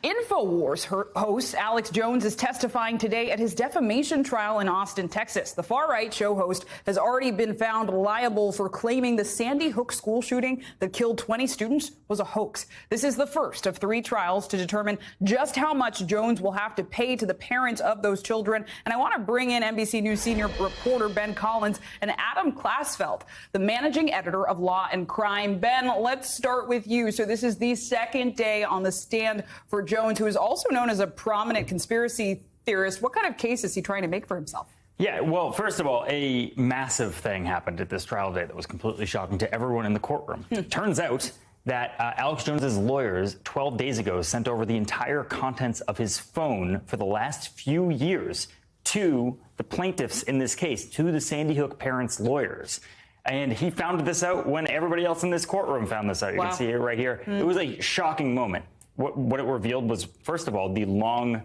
Infowars host Alex Jones is testifying today at his defamation trial in Austin, Texas. The far-right show host has already been found liable for claiming the Sandy Hook school shooting that killed 20 students was a hoax. This is the first of 3 trials to determine just how much Jones will have to pay to the parents of those children. And I want to bring in NBC News senior reporter Ben Collins and Adam Klasfeld, the managing editor of Law and Crime. Ben, let's start with you. So this is the second day on the stand for Jones, who is also known as a prominent conspiracy theorist. What kind of case is he trying to make for himself? Yeah, well, first of all, a massive thing happened at this trial day that was completely shocking to everyone in the courtroom. Turns out that Alex Jones's lawyers 12 days ago sent over the entire contents of his phone for the last few years to the plaintiffs in this case, to the Sandy Hook parents' lawyers. And he found this out when everybody else in this courtroom found this out. You can see it right here. It was a shocking moment. What it revealed was, first of all, the long,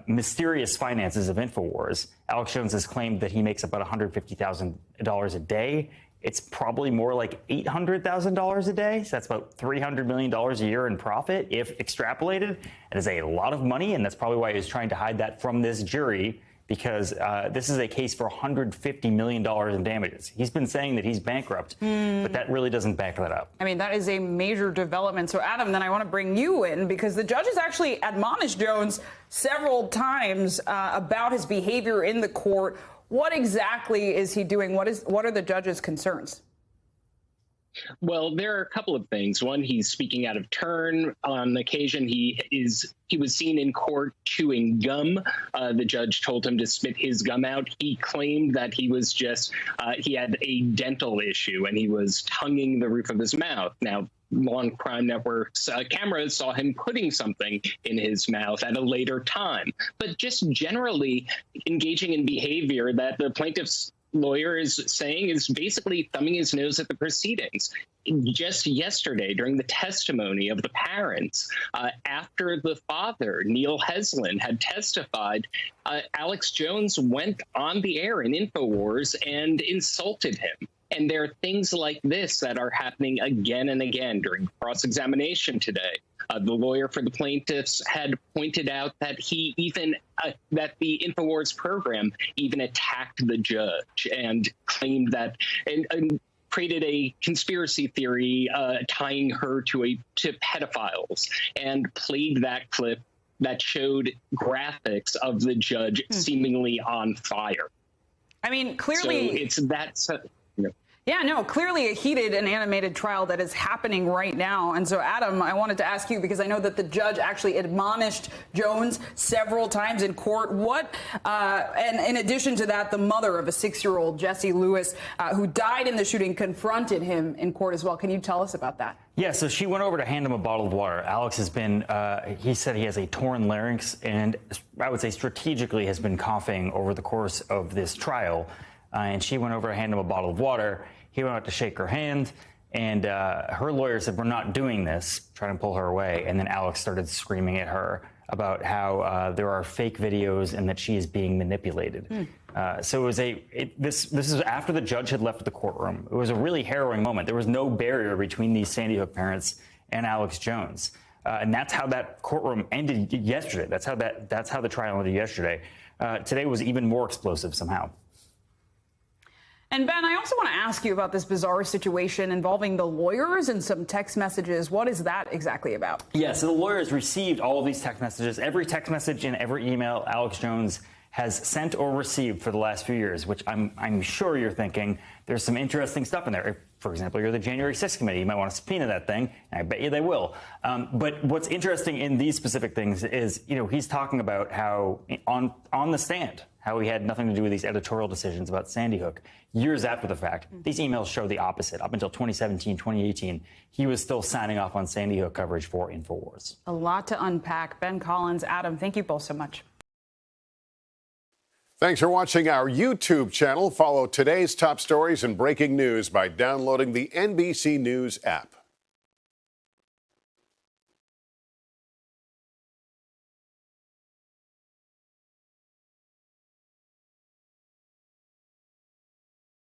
mysterious finances of Infowars. Alex Jones has claimed that he makes about $150,000 a day. It's probably more like $800,000 a day. So that's about $300 million a year in profit, if extrapolated. It is a lot of money, and that's probably why he was trying to hide that from this jury, because this is a case for $150 million in damages. He's been saying that he's bankrupt, but that really doesn't back that up. I mean, that is a major development. So, Adam, then I want to bring you in, because the judges actually admonished Jones several times about his behavior in the court. What exactly is he doing? What are the judges' concerns? Well, there are a couple of things. One, he's speaking out of turn. On occasion, he was seen in court chewing gum. The judge told him to spit his gum out. He claimed that he was he had a dental issue and he was tonguing the roof of his mouth. Now, Law and Crime Network's cameras saw him putting something in his mouth at a later time. But just generally engaging in behavior that the plaintiff's lawyer is saying is basically thumbing his nose at the proceedings. Just yesterday, during the testimony of the parents, after the father, Neil Heslin, had testified, Alex Jones went on the air in Infowars and insulted him. And there are things like this that are happening again and again during cross-examination today. The lawyer for the plaintiffs had pointed out that that the Infowars program even attacked the judge and claimed that and created a conspiracy theory tying her to pedophiles, and played that clip that showed graphics of the judge seemingly on fire. I mean, clearly, so it's that. Yeah, no, clearly a heated and animated trial that is happening right now. And so, Adam, I wanted to ask you, because I know that the judge actually admonished Jones several times in court. And in addition to that, the mother of a 6-year-old, Jessie Lewis, who died in the shooting, confronted him in court as well. Can you tell us about that? Yeah, so she went over to hand him a bottle of water. Alex has been, he said he has a torn larynx, and I would say strategically has been coughing over the course of this trial. And she went over to hand him a bottle of water. He went out to shake her hand, and her lawyer said, "We're not doing this," trying to pull her away. And then Alex started screaming at her about how there are fake videos and that she is being manipulated. So it was this is after the judge had left the courtroom. It was a really harrowing moment. There was no barrier between these Sandy Hook parents and Alex Jones. And that's how that courtroom ended yesterday. That's how the trial ended yesterday. Today was even more explosive somehow. And Ben, I also want to ask you about this bizarre situation involving the lawyers and some text messages. What is that exactly about? Yeah, so the lawyers received all of these text messages. Every text message and every email Alex Jones has sent or received for the last few years, which I'm sure you're thinking there's some interesting stuff in there. If, for example, you're the January 6th committee, you might want to subpoena that thing, and I bet you they will. But what's interesting in these specific things is, he's talking about how on the stand, how he had nothing to do with these editorial decisions about Sandy Hook. Years after the fact, these emails show the opposite. Up until 2017, 2018, he was still signing off on Sandy Hook coverage for Infowars. A lot to unpack. Ben Collins, Adam, thank you both so much. Thanks for watching our YouTube channel. Follow today's top stories and breaking news by downloading the NBC News app.